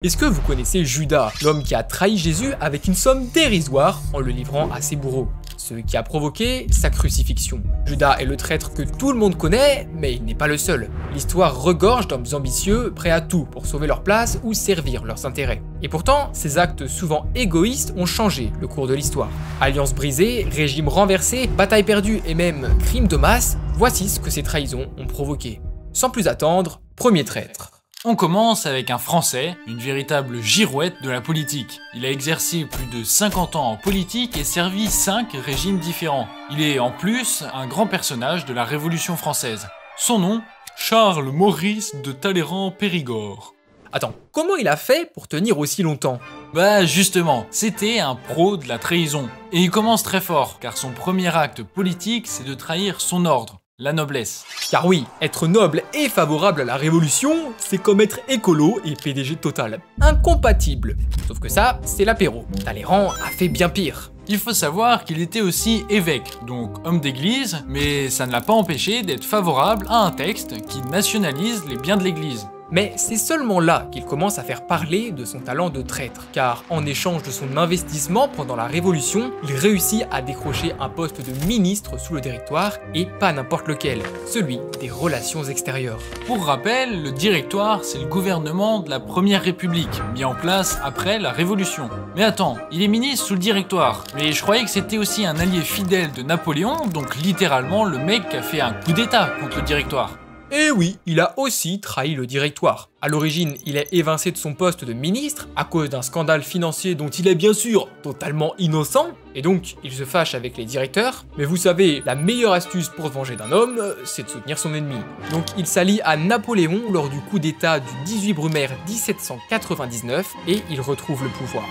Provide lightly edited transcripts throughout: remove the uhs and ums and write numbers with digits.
Est-ce que vous connaissez Judas, l'homme qui a trahi Jésus avec une somme dérisoire en le livrant à ses bourreaux, ce qui a provoqué sa crucifixion? Judas est le traître que tout le monde connaît, mais il n'est pas le seul. L'histoire regorge d'hommes ambitieux, prêts à tout pour sauver leur place ou servir leurs intérêts. Et pourtant, ces actes souvent égoïstes ont changé le cours de l'histoire. Alliances brisées, régimes renversés, batailles perdues et même crimes de masse, voici ce que ces trahisons ont provoqué. Sans plus attendre, premier traître. On commence avec un Français, une véritable girouette de la politique. Il a exercé plus de 50 ans en politique et servi 5 régimes différents. Il est en plus un grand personnage de la Révolution française. Son nom, Charles Maurice de Talleyrand-Périgord. Attends, comment il a fait pour tenir aussi longtemps? Bah justement, c'était un pro de la trahison. Et il commence très fort, car son premier acte politique, c'est de trahir son ordre. La noblesse. Car oui, être noble et favorable à la révolution, c'est comme être écolo et PDG total. Incompatible. Sauf que ça, c'est l'apéro. Talleyrand a fait bien pire. Il faut savoir qu'il était aussi évêque, donc homme d'église, mais ça ne l'a pas empêché d'être favorable à un texte qui nationalise les biens de l'église. Mais c'est seulement là qu'il commence à faire parler de son talent de traître, car en échange de son investissement pendant la Révolution, il réussit à décrocher un poste de ministre sous le Directoire, et pas n'importe lequel, celui des Relations extérieures. Pour rappel, le Directoire, c'est le gouvernement de la Première République, mis en place après la Révolution. Mais attends, il est ministre sous le Directoire, mais je croyais que c'était aussi un allié fidèle de Napoléon, donc littéralement le mec qui a fait un coup d'état contre le Directoire. Et oui, il a aussi trahi le Directoire. À l'origine, il est évincé de son poste de ministre à cause d'un scandale financier dont il est bien sûr totalement innocent, et donc il se fâche avec les directeurs. Mais vous savez, la meilleure astuce pour se venger d'un homme, c'est de soutenir son ennemi. Donc il s'allie à Napoléon lors du coup d'état du 18 Brumaire 1799, et il retrouve le pouvoir.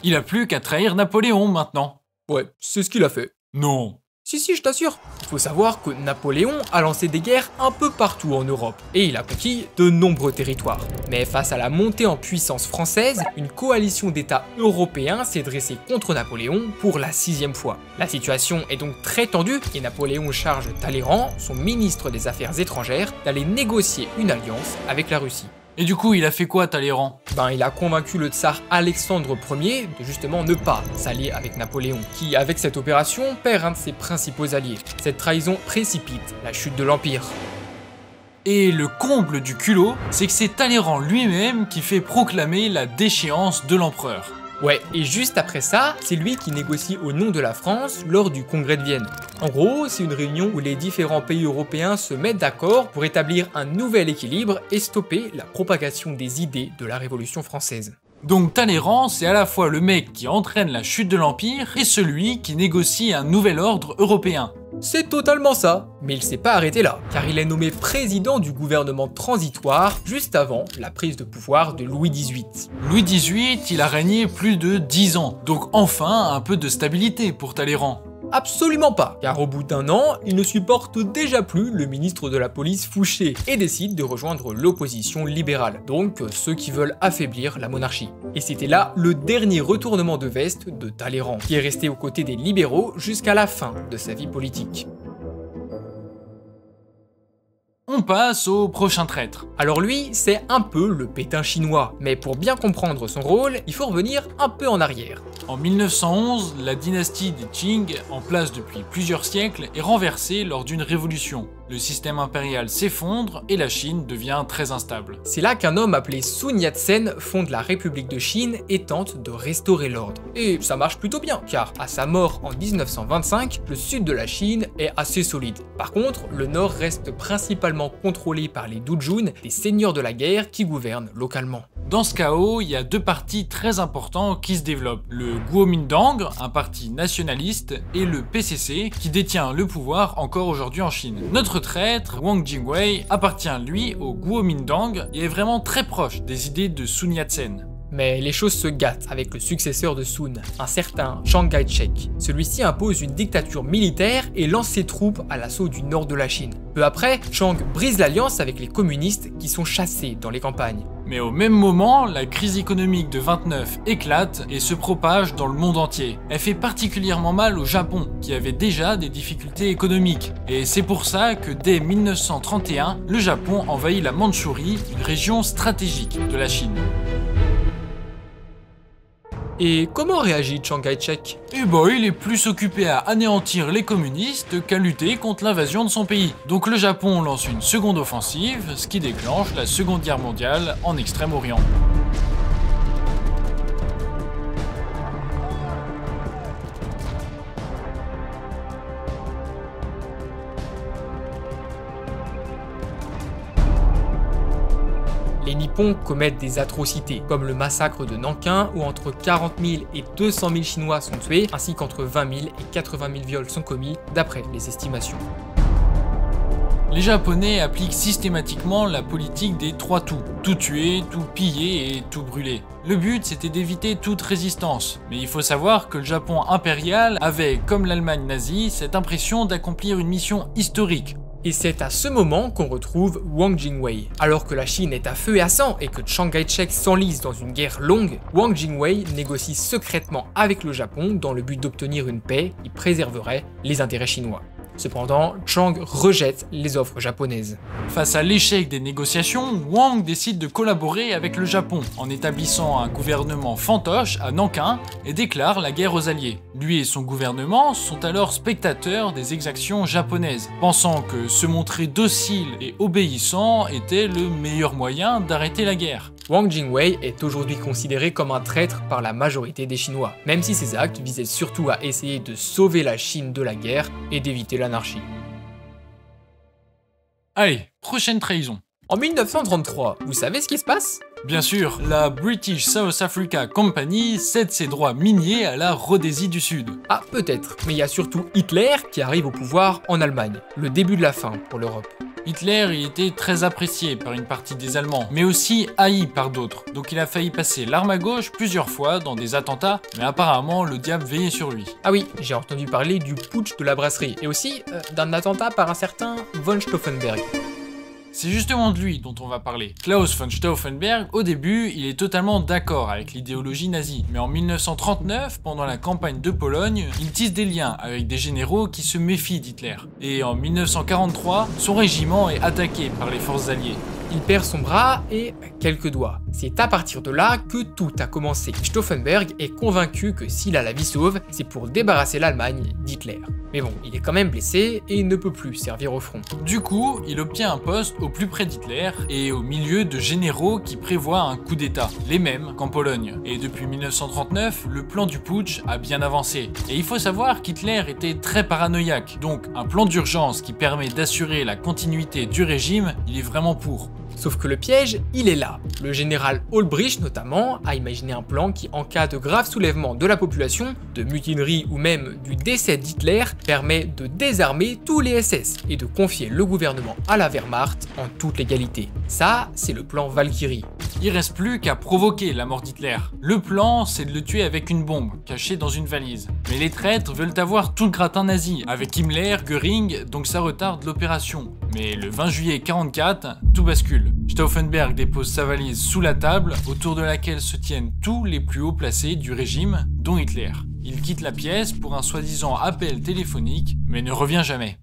Il a plus qu'à trahir Napoléon maintenant. Ouais, c'est ce qu'il a fait. Non. Si, je t'assure. Il faut savoir que Napoléon a lancé des guerres un peu partout en Europe, et il a conquis de nombreux territoires. Mais face à la montée en puissance française, une coalition d'États européens s'est dressée contre Napoléon pour la 6e fois. La situation est donc très tendue, et Napoléon charge Talleyrand, son ministre des Affaires étrangères, d'aller négocier une alliance avec la Russie. Et du coup, il a fait quoi, Talleyrand? Il a convaincu le tsar Alexandre Ier de justement ne pas s'allier avec Napoléon, qui, avec cette opération, perd un de ses principaux alliés. Cette trahison précipite la chute de l'Empire. Et le comble du culot, c'est que c'est Talleyrand lui-même qui fait proclamer la déchéance de l'empereur. Ouais, et juste après ça, c'est lui qui négocie au nom de la France lors du congrès de Vienne. En gros, c'est une réunion où les différents pays européens se mettent d'accord pour établir un nouvel équilibre et stopper la propagation des idées de la Révolution française. Donc Talleyrand, c'est à la fois le mec qui entraîne la chute de l'Empire et celui qui négocie un nouvel ordre européen. C'est totalement ça, mais il s'est pas arrêté là, car il est nommé président du gouvernement transitoire juste avant la prise de pouvoir de Louis XVIII. Louis XVIII, il a régné plus de 10 ans, donc enfin un peu de stabilité pour Talleyrand. Absolument pas, car au bout d'un an, il ne supporte déjà plus le ministre de la police Fouché et décide de rejoindre l'opposition libérale, donc ceux qui veulent affaiblir la monarchie. Et c'était là le dernier retournement de veste de Talleyrand, qui est resté aux côtés des libéraux jusqu'à la fin de sa vie politique. On passe au prochain traître. Alors lui, c'est un peu le Pétain chinois, mais pour bien comprendre son rôle, il faut revenir un peu en arrière. En 1911, la dynastie des Qing, en place depuis plusieurs siècles, est renversée lors d'une révolution. Le système impérial s'effondre et la Chine devient très instable. C'est là qu'un homme appelé Sun Yat-sen fonde la République de Chine et tente de restaurer l'ordre. Et ça marche plutôt bien, car à sa mort en 1925, le sud de la Chine est assez solide. Par contre, le nord reste principalement contrôlé par les Dujun, des seigneurs de la guerre qui gouvernent localement. Dans ce chaos, il y a deux partis très importants qui se développent. Le Kuomintang, un parti nationaliste, et le PCC, qui détient le pouvoir encore aujourd'hui en Chine. Notre traître, Wang Jingwei, appartient lui au Kuomintang et est vraiment très proche des idées de Sun Yat-sen. Mais les choses se gâtent avec le successeur de Sun, un certain Chiang Kai-shek. Celui-ci impose une dictature militaire et lance ses troupes à l'assaut du nord de la Chine. Peu après, Chiang brise l'alliance avec les communistes qui sont chassés dans les campagnes. Mais au même moment, la crise économique de 29 éclate et se propage dans le monde entier. Elle fait particulièrement mal au Japon, qui avait déjà des difficultés économiques. Et c'est pour ça que dès 1931, le Japon envahit la Mandchourie, une région stratégique de la Chine. Et comment réagit Chiang Kai-shek? Eh ben, il est plus occupé à anéantir les communistes qu'à lutter contre l'invasion de son pays. Donc le Japon lance une seconde offensive, ce qui déclenche la Seconde Guerre mondiale en Extrême-Orient. Les Nippons commettent des atrocités, comme le massacre de Nankin où entre 40 000 et 200 000 Chinois sont tués, ainsi qu'entre 20 000 et 80 000 viols sont commis, d'après les estimations. Les Japonais appliquent systématiquement la politique des 3 tout. Tout tuer, tout piller et tout brûler. Le but, c'était d'éviter toute résistance. Mais il faut savoir que le Japon impérial avait, comme l'Allemagne nazie, cette impression d'accomplir une mission historique. Et c'est à ce moment qu'on retrouve Wang Jingwei. Alors que la Chine est à feu et à sang et que Chiang Kai-shek s'enlise dans une guerre longue, Wang Jingwei négocie secrètement avec le Japon dans le but d'obtenir une paix qui préserverait les intérêts chinois. Cependant, Chiang rejette les offres japonaises. Face à l'échec des négociations, Wang décide de collaborer avec le Japon en établissant un gouvernement fantoche à Nankin et déclare la guerre aux Alliés. Lui et son gouvernement sont alors spectateurs des exactions japonaises, pensant que se montrer docile et obéissant était le meilleur moyen d'arrêter la guerre. Wang Jingwei est aujourd'hui considéré comme un traître par la majorité des Chinois, même si ses actes visaient surtout à essayer de sauver la Chine de la guerre et d'éviter l'anarchie. Allez, prochaine trahison. En 1933, vous savez ce qui se passe? Bien sûr, la British South Africa Company cède ses droits miniers à la Rhodésie du Sud. Ah, peut-être, mais il y a surtout Hitler qui arrive au pouvoir en Allemagne. Le début de la fin pour l'Europe. Hitler y était très apprécié par une partie des Allemands, mais aussi haï par d'autres. Donc il a failli passer l'arme à gauche plusieurs fois dans des attentats, mais apparemment le diable veillait sur lui. Ah oui, j'ai entendu parler du putsch de la brasserie, et aussi d'un attentat par un certain von Stauffenberg. C'est justement de lui dont on va parler. Klaus von Stauffenberg, au début, il est totalement d'accord avec l'idéologie nazie. Mais en 1939, pendant la campagne de Pologne, il tisse des liens avec des généraux qui se méfient d'Hitler. Et en 1943, son régiment est attaqué par les forces alliées. Il perd son bras et quelques doigts. C'est à partir de là que tout a commencé. Stauffenberg est convaincu que s'il a la vie sauve, c'est pour débarrasser l'Allemagne d'Hitler. Mais bon, il est quand même blessé et il ne peut plus servir au front. Du coup, il obtient un poste au plus près d'Hitler et au milieu de généraux qui prévoient un coup d'état, les mêmes qu'en Pologne. Et depuis 1939, le plan du putsch a bien avancé. Et il faut savoir qu'Hitler était très paranoïaque, donc un plan d'urgence qui permet d'assurer la continuité du régime, il est vraiment pour. Sauf que le piège, il est là. Le général Olbricht notamment a imaginé un plan qui, en cas de grave soulèvement de la population, de mutinerie ou même du décès d'Hitler, permet de désarmer tous les SS et de confier le gouvernement à la Wehrmacht en toute légalité. Ça, c'est le plan Valkyrie. Il reste plus qu'à provoquer la mort d'Hitler. Le plan, c'est de le tuer avec une bombe, cachée dans une valise. Mais les traîtres veulent avoir tout le gratin nazi, avec Himmler, Göring, donc ça retarde l'opération. Mais le 20 juillet 1944, tout bascule. Stauffenberg dépose sa valise sous la table, autour de laquelle se tiennent tous les plus hauts placés du régime, dont Hitler. Il quitte la pièce pour un soi-disant appel téléphonique, mais ne revient jamais.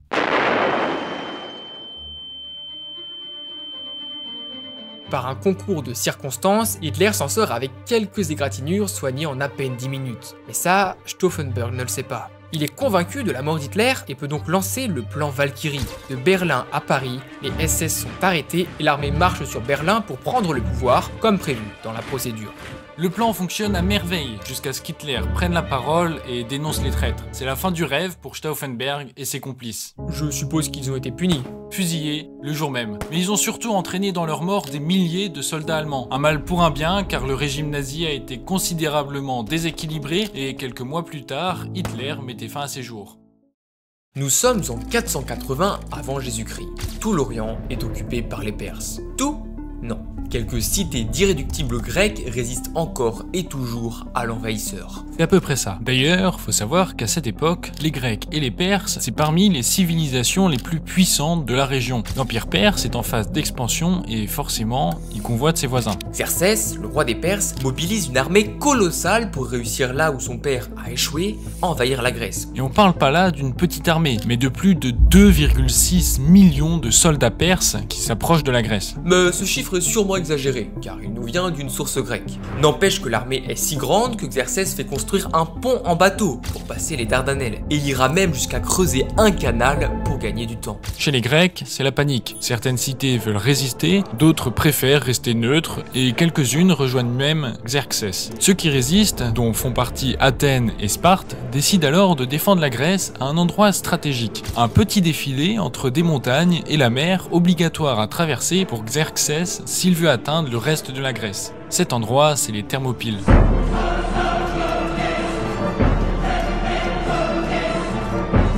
Par un concours de circonstances, Hitler s'en sort avec quelques égratignures soignées en à peine 10 minutes. Mais ça, Stauffenberg ne le sait pas. Il est convaincu de la mort d'Hitler et peut donc lancer le plan Valkyrie. De Berlin à Paris, les SS sont arrêtés et l'armée marche sur Berlin pour prendre le pouvoir, comme prévu dans la procédure. Le plan fonctionne à merveille jusqu'à ce qu'Hitler prenne la parole et dénonce les traîtres. C'est la fin du rêve pour Stauffenberg et ses complices. Je suppose qu'ils ont été punis. Fusillés le jour même. Mais ils ont surtout entraîné dans leur mort des milliers de soldats allemands. Un mal pour un bien car le régime nazi a été considérablement déséquilibré et quelques mois plus tard, Hitler mettait fin à ses jours. Nous sommes en 480 avant Jésus-Christ. Tout l'Orient est occupé par les Perses. Tout ? Non. quelques cités d'irréductibles grecs résistent encore et toujours à l'envahisseur. C'est à peu près ça. D'ailleurs, faut savoir qu'à cette époque, les Grecs et les Perses, c'est parmi les civilisations les plus puissantes de la région. L'Empire perse est en phase d'expansion et forcément, il convoite ses voisins. Xerxès, le roi des Perses, mobilise une armée colossale pour réussir là où son père a échoué, envahir la Grèce. Et on parle pas là d'une petite armée, mais de plus de 2,6 millions de soldats perses qui s'approchent de la Grèce. Mais ce chiffre est sûrement exagéré, car il nous vient d'une source grecque. N'empêche que l'armée est si grande que Xerxès fait construire un pont en bateau pour passer les Dardanelles, et il ira même jusqu'à creuser un canal pour gagner du temps. Chez les Grecs, c'est la panique. Certaines cités veulent résister, d'autres préfèrent rester neutres, et quelques-unes rejoignent même Xerxès. Ceux qui résistent, dont font partie Athènes et Sparte, décident alors de défendre la Grèce à un endroit stratégique. Un petit défilé entre des montagnes et la mer obligatoire à traverser pour Xerxès s'il veut atteindre le reste de la Grèce. Cet endroit, c'est les Thermopyles.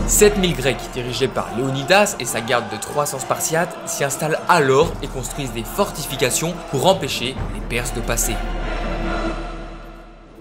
7000 Grecs, dirigés par Léonidas et sa garde de 300 Spartiates, s'y installent alors et construisent des fortifications pour empêcher les Perses de passer.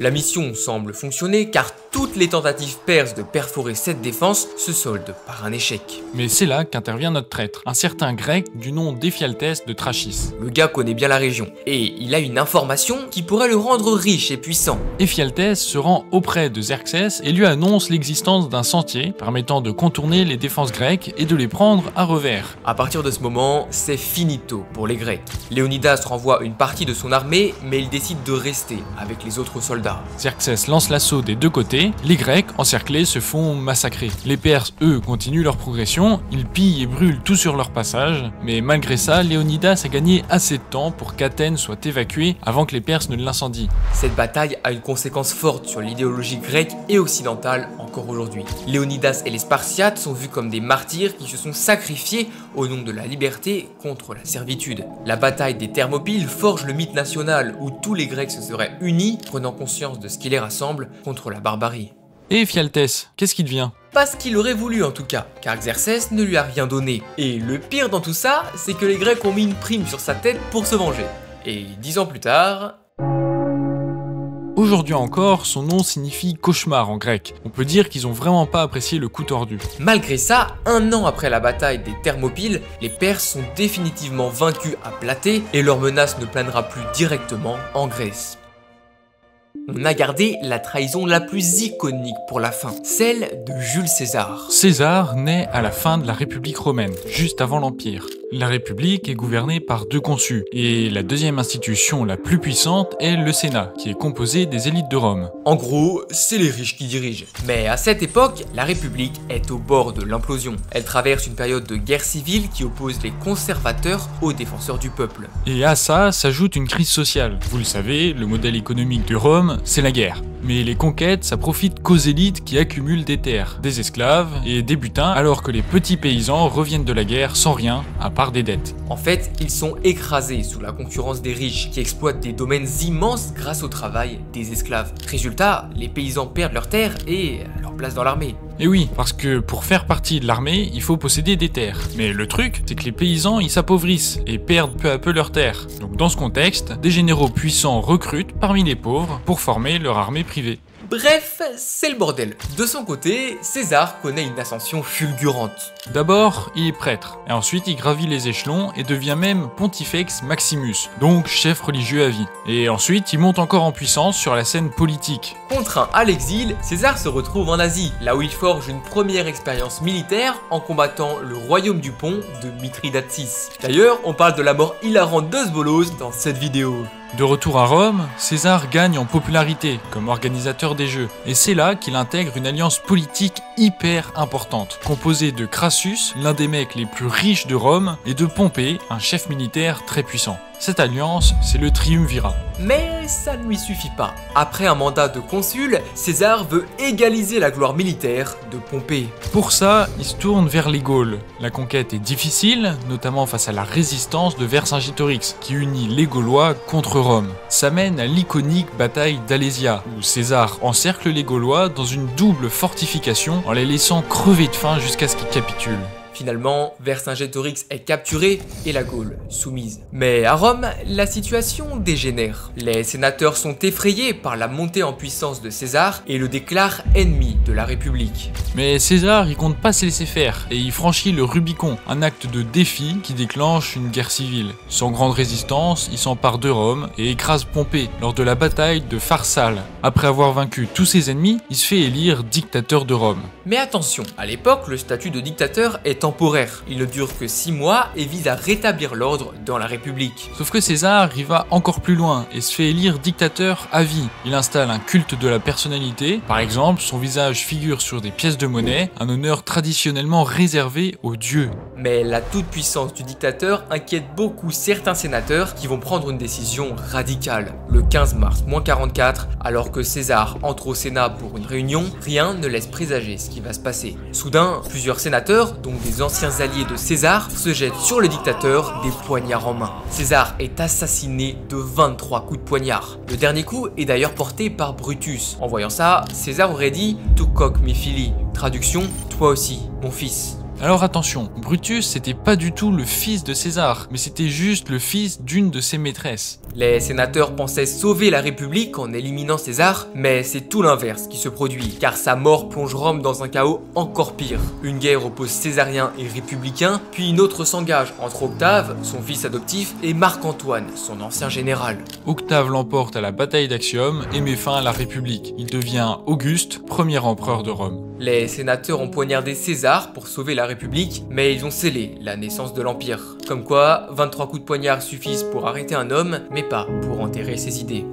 La mission semble fonctionner car toutes les tentatives perses de perforer cette défense se soldent par un échec. Mais c'est là qu'intervient notre traître, un certain grec du nom d'Éphialtès de Trachis. Le gars connaît bien la région et il a une information qui pourrait le rendre riche et puissant. Éphialtès se rend auprès de Xerxès et lui annonce l'existence d'un sentier permettant de contourner les défenses grecques et de les prendre à revers. À partir de ce moment, c'est finito pour les Grecs. Léonidas renvoie une partie de son armée, mais il décide de rester avec les autres soldats. Xerxès lance l'assaut des deux côtés, les Grecs, encerclés, se font massacrer. Les Perses, eux, continuent leur progression, ils pillent et brûlent tout sur leur passage, mais malgré ça, Léonidas a gagné assez de temps pour qu'Athènes soit évacuée avant que les Perses ne l'incendient. Cette bataille a une conséquence forte sur l'idéologie grecque et occidentale encore aujourd'hui. Léonidas et les Spartiates sont vus comme des martyrs qui se sont sacrifiés au nom de la liberté contre la servitude. La bataille des Thermopyles forge le mythe national où tous les Grecs se seraient unis, prenant conscience de ce qui les rassemble contre la barbarie. Et Éphialtès, qu'est-ce qui devient ? Pas ce qu'il aurait voulu en tout cas, car Xerxès ne lui a rien donné. Et le pire dans tout ça, c'est que les Grecs ont mis une prime sur sa tête pour se venger. Et 10 ans plus tard... Aujourd'hui encore, son nom signifie cauchemar en grec. On peut dire qu'ils ont vraiment pas apprécié le coup tordu. Malgré ça, un an après la bataille des Thermopyles, les Perses sont définitivement vaincus à Platée et leur menace ne planera plus directement en Grèce. On a gardé la trahison la plus iconique pour la fin, celle de Jules César. César naît à la fin de la République romaine, juste avant l'Empire. La République est gouvernée par 2 consuls, et la deuxième institution la plus puissante est le Sénat, qui est composé des élites de Rome. En gros, c'est les riches qui dirigent. Mais à cette époque, la République est au bord de l'implosion. Elle traverse une période de guerre civile qui oppose les conservateurs aux défenseurs du peuple. Et à ça s'ajoute une crise sociale. Vous le savez, le modèle économique de Rome, c'est la guerre. Mais les conquêtes, ça profite qu'aux élites qui accumulent des terres, des esclaves et des butins, alors que les petits paysans reviennent de la guerre sans rien, à part des dettes. En fait, ils sont écrasés sous la concurrence des riches qui exploitent des domaines immenses grâce au travail des esclaves. Résultat, les paysans perdent leurs terres et leur place dans l'armée. Et oui, parce que pour faire partie de l'armée, il faut posséder des terres. Mais le truc, c'est que les paysans, ils s'appauvrissent et perdent peu à peu leurs terres. Donc dans ce contexte, des généraux puissants recrutent parmi les pauvres pour former leur armée privée. Bref, c'est le bordel. De son côté, César connaît une ascension fulgurante. D'abord, il est prêtre, et ensuite il gravit les échelons et devient même Pontifex Maximus, donc chef religieux à vie. Et ensuite, il monte encore en puissance sur la scène politique. Contraint à l'exil, César se retrouve en Asie, là où il forge une première expérience militaire en combattant le royaume du Pont de Mithridate VI. D'ailleurs, on parle de la mort hilarante de Sbolos dans cette vidéo. De retour à Rome, César gagne en popularité comme organisateur des Jeux, et c'est là qu'il intègre une alliance politique hyper importante, composée de Crassus, l'un des mecs les plus riches de Rome, et de Pompée, un chef militaire très puissant. Cette alliance, c'est le triumvirat. Mais ça ne lui suffit pas. Après un mandat de consul, César veut égaliser la gloire militaire de Pompée. Pour ça, il se tourne vers les Gaules. La conquête est difficile, notamment face à la résistance de Vercingétorix, qui unit les Gaulois contre Rome. Ça mène à l'iconique bataille d'Alésia, où César encercle les Gaulois dans une double fortification en les laissant crever de faim jusqu'à ce qu'ils capitulent. Finalement, Vercingétorix est capturé et la Gaule soumise. Mais à Rome, la situation dégénère. Les sénateurs sont effrayés par la montée en puissance de César et le déclarent ennemi de la République. Mais César, il compte pas se laisser faire et il franchit le Rubicon, un acte de défi qui déclenche une guerre civile. Sans grande résistance, il s'empare de Rome et écrase Pompée lors de la bataille de Pharsale. Après avoir vaincu tous ses ennemis, il se fait élire dictateur de Rome. Mais attention, à l'époque, le statut de dictateur est temporaire. Il ne dure que 6 mois et vise à rétablir l'ordre dans la République. Sauf que César, il va encore plus loin et se fait élire dictateur à vie. Il installe un culte de la personnalité. Par exemple, son visage figure sur des pièces de monnaie, un honneur traditionnellement réservé aux dieux. Mais la toute-puissance du dictateur inquiète beaucoup certains sénateurs qui vont prendre une décision radicale. Le 15 mars, -44, alors que César entre au Sénat pour une réunion, rien ne laisse présager ce qui va se passer. Soudain, plusieurs sénateurs, donc des anciens alliés de César, se jettent sur le dictateur, des poignards en main. César est assassiné de 23 coups de poignard. Le dernier coup est d'ailleurs porté par Brutus. En voyant ça, César aurait dit « Tu coq mi fili », traduction « Toi aussi, mon fils ». Alors attention, Brutus c'était pas du tout le fils de César, mais c'était juste le fils d'une de ses maîtresses. Les sénateurs pensaient sauver la République en éliminant César, mais c'est tout l'inverse qui se produit, car sa mort plonge Rome dans un chaos encore pire. Une guerre oppose césariens et républicains, puis une autre s'engage entre Octave, son fils adoptif, et Marc-Antoine, son ancien général. Octave l'emporte à la bataille d'Actium et met fin à la République. Il devient Auguste, premier empereur de Rome. Les sénateurs ont poignardé César pour sauver la République, mais ils ont scellé la naissance de l'Empire. Comme quoi, 23 coups de poignard suffisent pour arrêter un homme, mais pas pour enterrer ses idées.